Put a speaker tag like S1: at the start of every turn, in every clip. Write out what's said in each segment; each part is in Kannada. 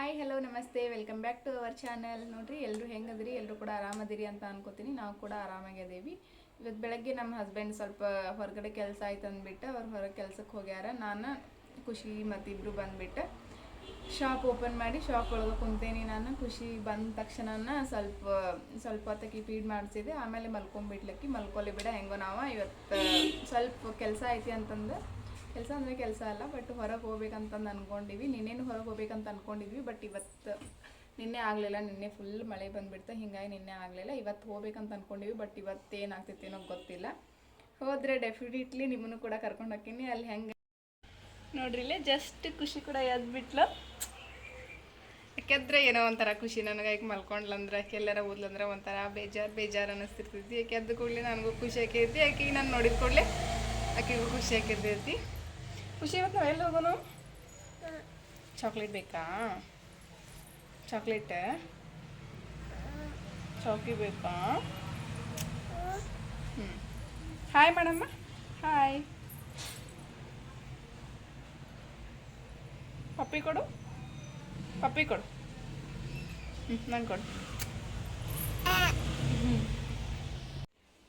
S1: ಹಾಯ್ ಹಲೋ ನಮಸ್ತೆ welcome back to our channel. ನೋಡ್ರಿ ಎಲ್ಲರೂ ಹೆಂಗದ್ರಿ, ಎಲ್ಲರೂ ಕೂಡ ಆರಾಮದಿರಿ ಅಂತ ಅನ್ಕೋತೀನಿ. ನಾವು ಕೂಡ ಆರಾಮಾಗಿದ್ದೀವಿ. ಇವತ್ತು ಬೆಳಗ್ಗೆ ನಮ್ಮ ಹಸ್ಬೆಂಡ್ ಸ್ವಲ್ಪ ಹೊರಗಡೆ ಕೆಲಸ ಆಯ್ತು ಅಂದ್ಬಿಟ್ಟು ಅವ್ರು ಹೊರಗೆ ಕೆಲಸಕ್ಕೆ ಹೋಗ್ಯಾರ. ನಾನು ಖುಷಿ ಮತ್ತಿಬ್ಬರು ಬಂದುಬಿಟ್ಟು ಶಾಪ್ ಓಪನ್ ಮಾಡಿ ಶಾಪ್ ಒಳಗೆ ಕುಂತೇನಿ. ನಾನು ಖುಷಿ ಬಂದ ತಕ್ಷಣ ಸ್ವಲ್ಪ ಹೊತ್ತಕ್ಕೆ ಫೀಡ್ ಮಾಡಿಸಿದೆ. ಆಮೇಲೆ ಮಲ್ಕೊಂಡ್ಬಿಡ್ಲಕ್ಕಿ ಮಲ್ಕೊಲಿ ಬಿಡ ಹೆಂಗೋ ನಾವು ಇವತ್ತು ಸ್ವಲ್ಪ ಕೆಲಸ ಐತಿ ಅಂತಂದು ಕೆಲಸ ಅಂದರೆ ಕೆಲಸ ಅಲ್ಲ, ಬಟ್ ಹೊರಗೆ ಹೋಗ್ಬೇಕಂತಂದು ಅಂದ್ಕೊಂಡಿವಿ. ನಿನ್ನೇನು ಹೊರಗೆ ಹೋಗ್ಬೇಕಂತ ಅಂದ್ಕೊಂಡಿದ್ವಿ, ಬಟ್ ಇವತ್ತು ನಿನ್ನೆ ಆಗಲಿಲ್ಲ. ನಿನ್ನೆ ಫುಲ್ ಮಳೆ ಬಂದುಬಿಡ್ತು, ಹೀಗಾಗಿ ನಿನ್ನೆ ಆಗಲಿಲ್ಲ. ಇವತ್ತು ಹೋಗ್ಬೇಕಂತ ಅಂದ್ಕೊಂಡಿವಿ, ಬಟ್ ಇವತ್ತೇನಾಗ್ತೈತೇನೋ ಗೊತ್ತಿಲ್ಲ. ಹೋದರೆ ಡೆಫಿನೆಟ್ಲಿ ನಿಮ್ಮನ್ನು ಕೂಡ ಕರ್ಕೊಂಡು ಹೋಗ್ತೀನಿ. ಅಲ್ಲಿ ಹೆಂಗೆ ನೋಡ್ರಿ, ಇಲ್ಲೇ ಜಸ್ಟ್ ಖುಷಿ ಕೂಡ ಎದ್ಬಿಟ್ಲು. ಯಾಕೆದ್ರೆ ಏನೋ ಒಂಥರ ಖುಷಿ ನನಗೆ. ಈಗ ಮಲ್ಕೊಂಡ್ಲಂದ್ರೆ ಎಲ್ಲರ ಓದ್ಲಂದ್ರೆ ಒಂಥರ ಬೇಜಾರು ಅನ್ನಿಸ್ತಿರ್ತೈತಿ. ಯಾಕೆ ಎದ್ದು ಕೂಡಲೇ ನನಗೂ ಖುಷಿ ಆಕೈತಿ. ಆಕೆಗೆ ನಾನು ನೋಡಿದ ಕೂಡಲೇ ಆಕೆಗೂ ಖುಷಿ ಆಕಿರ್ತೈತಿ. ಖುಷಿ ಇವತ್ತು ನಾವು ಎಲ್ಲಿ ಹೋಗೋನು? ಚಾಕ್ಲೇಟ್ ಬೇಕಾ? ಚೌಕಿ ಬೇಕಾ? Hi madam, hi. ಪಪ್ಪಿ ಕೊಡು ನಂಗೆ ಕೊಡು.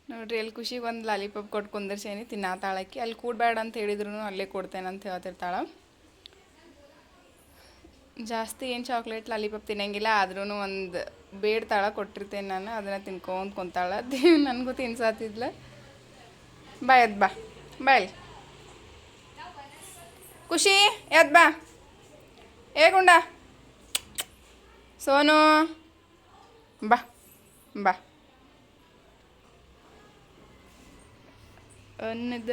S1: ನೋಡ್ರಿ, ಅಲ್ಲಿ ಖುಷಿಗೆ ಒಂದು ಲಾಲಿಪಾಪ್ ಕೊಟ್ಟು ಕುಂದರ್ಸೇನಿ ತಿನ್ನಾತಾಳಕ್ಕೆ. ಅಲ್ಲಿ ಕೂಡಬೇಡ ಅಂತ ಹೇಳಿದ್ರು ಅಲ್ಲೇ ಕೊಡ್ತೇನೆ ಅಂತ ಹೇಳ್ತಿರ್ತಾಳೆ. ಜಾಸ್ತಿ ಏನು ಚಾಕ್ಲೇಟ್ ಲಾಲಿಪಾಪ್ ತಿನ್ನಂಗಿಲ್ಲ, ಆದ್ರೂ ಒಂದು ಬೇಡ್ತಾಳ ಕೊಟ್ಟಿರ್ತೇನೆ ನಾನು. ಅದನ್ನು ತಿನ್ಕೊಂತ ಕುಂತಾಳ. ನನಗೂ ತಿನ್ಸಾತಿದ್ಲ. ಬಾ ಎದ್ದು ಬಾ ಇಲ್ಲಿ ಖುಷಿ, ಎದ್ದು ಬಾ. ಗುಂಡ ಸೋನು ಬಾ ಅನ್ನದ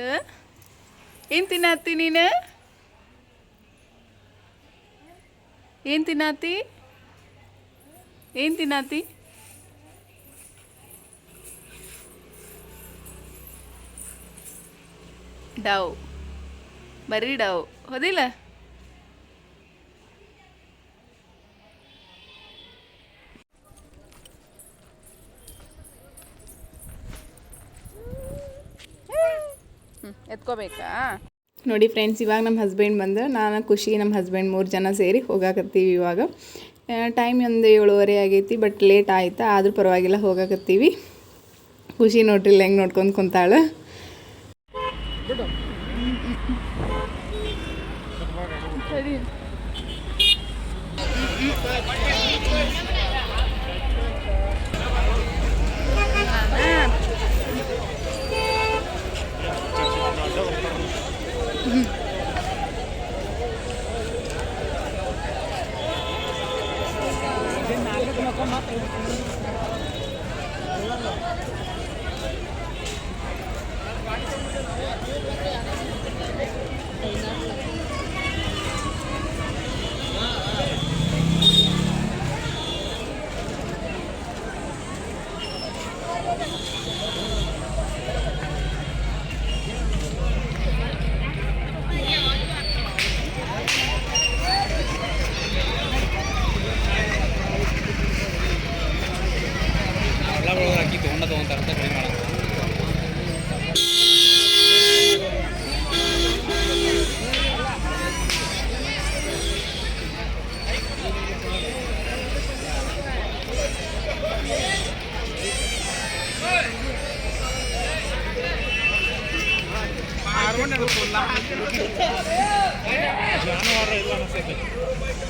S1: ಏನು ತಿನ್ನತ್ತಿ ನೀನು? ಏನು ತಿನ್ನತ್ತಿ? ಡವ್ ಬರ್ರಿ ಡವ್ ಹೋದಿಲ್ಲ? ಎತ್ಕೋಬೇಕಾ? ನೋಡಿ ಫ್ರೆಂಡ್ಸ್, ಇವಾಗ ನಮ್ಮ ಹಸ್ಬೆಂಡ್ ಬಂದು ನಾನು ಖುಷಿ ನಮ್ಮ ಹಸ್ಬೆಂಡ್ 3 ಜನ ಸೇರಿ ಹೋಗಾಕತ್ತೀವಿ. ಇವಾಗ ಟೈಮ್ ಒಂದು 7:30 ಆಗೈತಿ, ಬಟ್ ಲೇಟ್ ಆಯ್ತಾ ಆದರೂ ಪರವಾಗಿಲ್ಲ ಹೋಗಾಕತ್ತೀವಿ. ಖುಷಿ ನೋಡ್ರಿ ಹೆಂಗೆ ನೋಡ್ಕೊಂಡು ಕುಂತಾಳೆ. ಸರಿ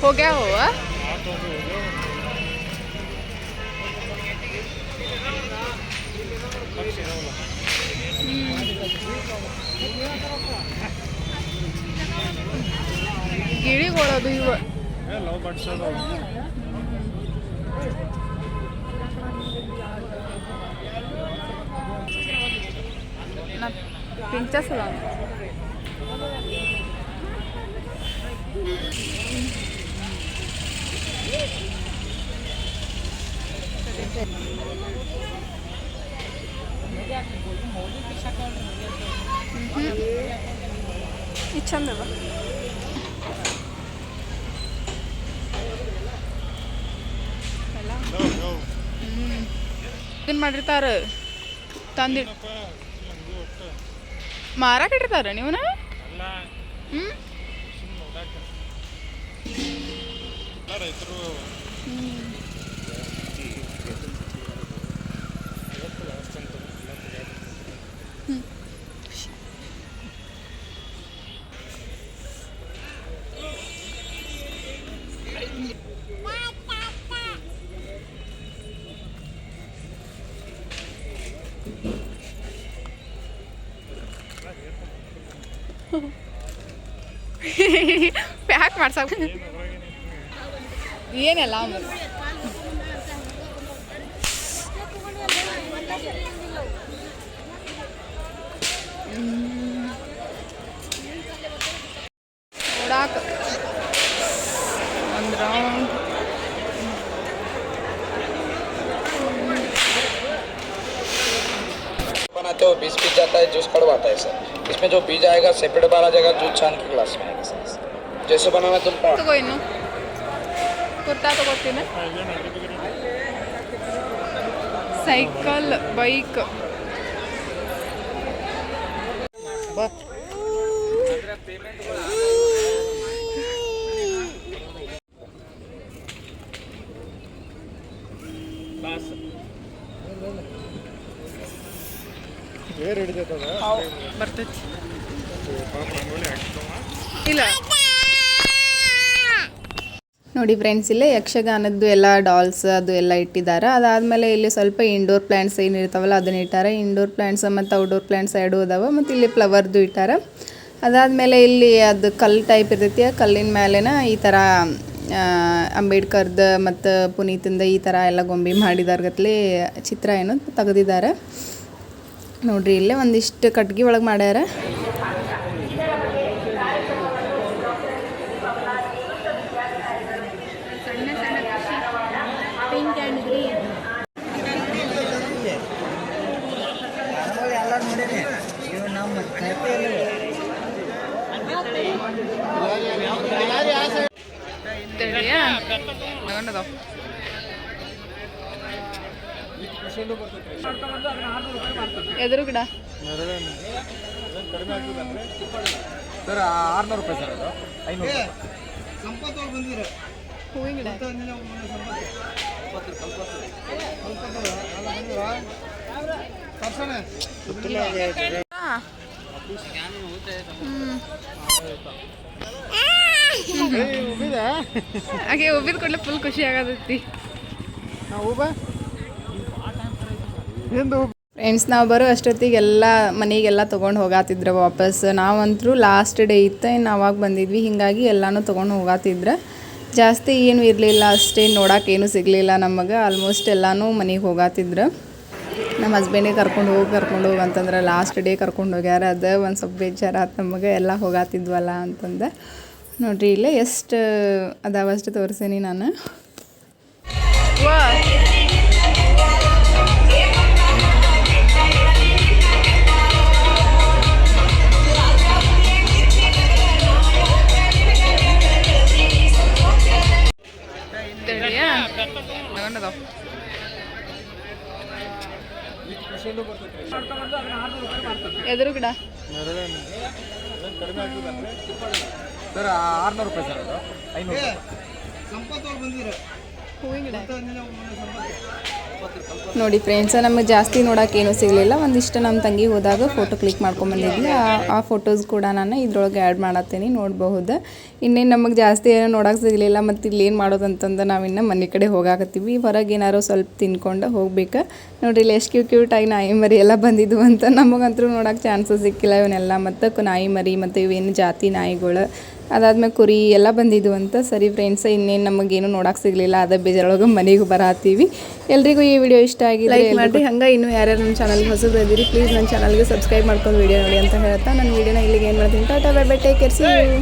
S1: हो गया हुआ ಗಿಳಿಗಳದು ಇವ ಪಿಂಚಸ್ ಅದ. ಇದು ಚಂದ ಅದ. ಇದನ್ನು ಮಾಡಿರ್ತಾರೆ ತಂದಿ ಮಾರಾಕಿಟ್ಟಿರ್ತಾರೆ ನೀವನ. ಪ್ಯಾಕ್ ಮಾಡ್ಸಕ್ ಏನೆಲ್ಲ ನೋಡಾಕ ಒಂದು ರೌಂಡ್
S2: बनाते हो बीज पिस जाता है, जूस कड़वा आता है सर। इसमें जो बीज आएगा सेपरेट वाला जाएगा, जूस छान के ग्लास में आएगा सर। जैसे बनाना तुम
S1: ತಗೋ ಇನ್ನು ಕುರ್ತಾ ತಗೋತೀನಿ ಸೈಕಲ್ ಬೈಕ್ ಬರ್ತೈತಿ ಇಲ್ಲ ನೋಡಿ ಫ್ರೆಂಡ್ಸ್, ಇಲ್ಲೇ ಯಕ್ಷಗಾನದ್ದು ಎಲ್ಲ ಡಾಲ್ಸ್ ಅದು ಎಲ್ಲ ಇಟ್ಟಿದ್ದಾರೆ. ಅದಾದಮೇಲೆ ಇಲ್ಲಿ ಸ್ವಲ್ಪ ಇಂಡೋರ್ ಪ್ಲ್ಯಾಂಟ್ಸ್ ಏನಿರ್ತಾವಲ್ಲ ಅದನ್ನ ಇಟ್ಟಾರೆ. ಇಂಡೋರ್ ಪ್ಲ್ಯಾಂಟ್ಸ್ ಮತ್ತು ಔಟ್ಡೋರ್ ಪ್ಲ್ಯಾಂಟ್ಸ್ ಎರಡು ಅದಾವೆ. ಮತ್ತು ಇಲ್ಲಿ ಫ್ಲವರ್ದು ಇಟ್ಟಾರೆ. ಅದಾದಮೇಲೆ ಇಲ್ಲಿ ಅದು ಕಲ್ಲು ಟೈಪ್ ಇರ್ತೈತಿ. ಆ ಕಲ್ಲಿನ ಮೇಲೆನ ಈ ಥರ ಅಂಬೇಡ್ಕರ್ದು ಮತ್ತು ಪುನೀತಿಂದ ಈ ಥರ ಎಲ್ಲ ಗೊಂಬೆ ಮಾಡಿದಾರ್ಗತ್ಲೆ ಚಿತ್ರ ಏನು ತೆಗೆದಿದ್ದಾರೆ ನೋಡ್ರಿ. ಇಲ್ಲೇ ಒಂದಿಷ್ಟು ಕಟ್ಗೆ ಒಳಗೆ ಮಾಡ್ಯಾರ. ಎದುರು ಗಿಡ
S2: ಸರ್ 600 ರೂಪಾಯಿ ಸರ್. ಅದು 500
S1: ಹೂವಿನ ಗಿಡ ಹಾಗೆ ಉಬ್ಬಿದ ಕೂಡಲೇ ಫುಲ್ ಖುಷಿ ಆಗತೈತಿ. ಫ್ರೆಂಡ್ಸ್, ನಾವು ಬರೋ ಅಷ್ಟೊತ್ತಿಗೆಲ್ಲ ಮನೆಗೆಲ್ಲ ತೊಗೊಂಡು ಹೋಗಾತಿದ್ರು ವಾಪಸ್. ನಾವಂತರೂ ಲಾಸ್ಟ್ ಡೇ ಇತ್ತು, ಇನ್ನು ಅವಾಗ ಬಂದಿದ್ವಿ. ಹೀಗಾಗಿ ಎಲ್ಲನೂ ತೊಗೊಂಡು ಹೋಗಾತಿದ್ರು. ಜಾಸ್ತಿ ಏನು ಇರಲಿಲ್ಲ, ಅಷ್ಟೇ ನೋಡೋಕ್ಕೇನು ಸಿಗಲಿಲ್ಲ ನಮಗೆ. ಆಲ್ಮೋಸ್ಟ್ ಎಲ್ಲನೂ ಮನೆಗೆ ಹೋಗಾತಿದ್ರು. ನಮ್ಮ ಹಸ್ಬೆಂಡಿಗೆ ಕರ್ಕೊಂಡು ಹೋಗಿ ಅಂತಂದ್ರೆ ಲಾಸ್ಟ್ ಡೇ ಕರ್ಕೊಂಡು ಹೋಗ್ಯಾರ. ಅದು ಒಂದು ಸ್ವಲ್ಪ ಬೇಜಾರಾತು ನಮಗೆ, ಎಲ್ಲ ಹೋಗಾತಿದ್ವಲ್ಲ ಅಂತಂದು. ನೋಡಿರಿ ಇಲ್ಲೇ ಎಷ್ಟು ಅದಾವಷ್ಟು ತೋರಿಸೀನಿ ನಾನು. ಎದುರು ಗಿಡ
S2: ಸರ್ 600 ರೂಪಾಯಿ ಸರ್. ಅದು 500
S1: ಹೂವಿನ ಗಿಡ ನೋಡಿ ಫ್ರೆಂಡ್ಸ್, ನಮಗೆ ಜಾಸ್ತಿ ನೋಡೋಕ್ಕೇನು ಸಿಗಲಿಲ್ಲ. ಒಂದಿಷ್ಟು ನಮ್ಮ ತಂಗಿ ಹೋದಾಗ ಫೋಟೋ ಕ್ಲಿಕ್ ಮಾಡ್ಕೊಂಬಂದಿದ್ವಿ. ಆ ಫೋಟೋಸ್ ಕೂಡ ನಾನು ಇದ್ರೊಳಗೆ ಆ್ಯಡ್ ಮಾಡತ್ತೀನಿ, ನೋಡಬಹುದು. ಇನ್ನೇನು ನಮಗೆ ಜಾಸ್ತಿ ಏನೋ ನೋಡೋಕೆ ಸಿಗಲಿಲ್ಲ. ಮತ್ತು ಇಲ್ಲಿ ಏನು ಮಾಡೋದಂತಂದು ನಾವಿನ್ನು ಮನೆ ಕಡೆ ಹೋಗಾಕತ್ತೀವಿ. ಹೊರಗೆ ಏನಾರು ಸ್ವಲ್ಪ ತಿನ್ಕೊಂಡು ಹೋಗ್ಬೇಕು. ನೋಡಿರಿ ಇಲ್ಲಿ ಎಷ್ಟು ಕ್ಯೂಟಾಗಿ ನಾಯಿ ಮರಿ ಎಲ್ಲ ಬಂದಿದ್ವು ಅಂತ. ನಮಗಂತೂ ನೋಡೋಕೆ ಚಾನ್ಸಸ್ ಸಿಕ್ಕಿಲ್ಲ ಇವನ್ನೆಲ್ಲ. ಮತ್ತು ನಾಯಿ ಮರಿ ಮತ್ತು ಇವೇನು ಜಾತಿ ನಾಯಿಗಳು, ಅದಾದ್ಮೇಲೆ ಕುರಿ ಎಲ್ಲ ಬಂದಿದ್ವು ಅಂತ. ಸರಿ ಫ್ರೆಂಡ್ಸ್, ಇನ್ನೇನು ನಮಗೇನು ನೋಡೋಕೆ ಸಿಗಲಿಲ್ಲ. ಅದೇ ಬೇಜಾರೊಳಗೆ ಮನೆಗೆ ಬರತ್ತೀವಿ. ಎಲ್ರಿಗೂ ಈ ವಿಡಿಯೋ ಇಷ್ಟ ಆಗಿದೆ, ಲೈಕ್ ಮಾಡಿರಿ. ಹಂಗೆ ಇನ್ನೂ ಯಾರ್ಯಾರು ನಮ್ಮ ಚಾನಲ್ಗೆ ಹೊಸದು ಬಂದಿರಿ ಪ್ಲೀಸ್ ನನ್ನ ಚಾನಲ್ಗೆ ಸಬ್ಸ್ಕ್ರೈಬ್ ಮಾಡ್ಕೊಂಡು ವಿಡಿಯೋ ನೋಡಿ ಅಂತ ಹೇಳ್ತಾ ನನ್ನ ವಿಡಿಯೋನ ಇಲ್ಲಿಗೆ ಏನು ಮಾಡ್ತೀನಿ. Tata bye bye, take care, see you.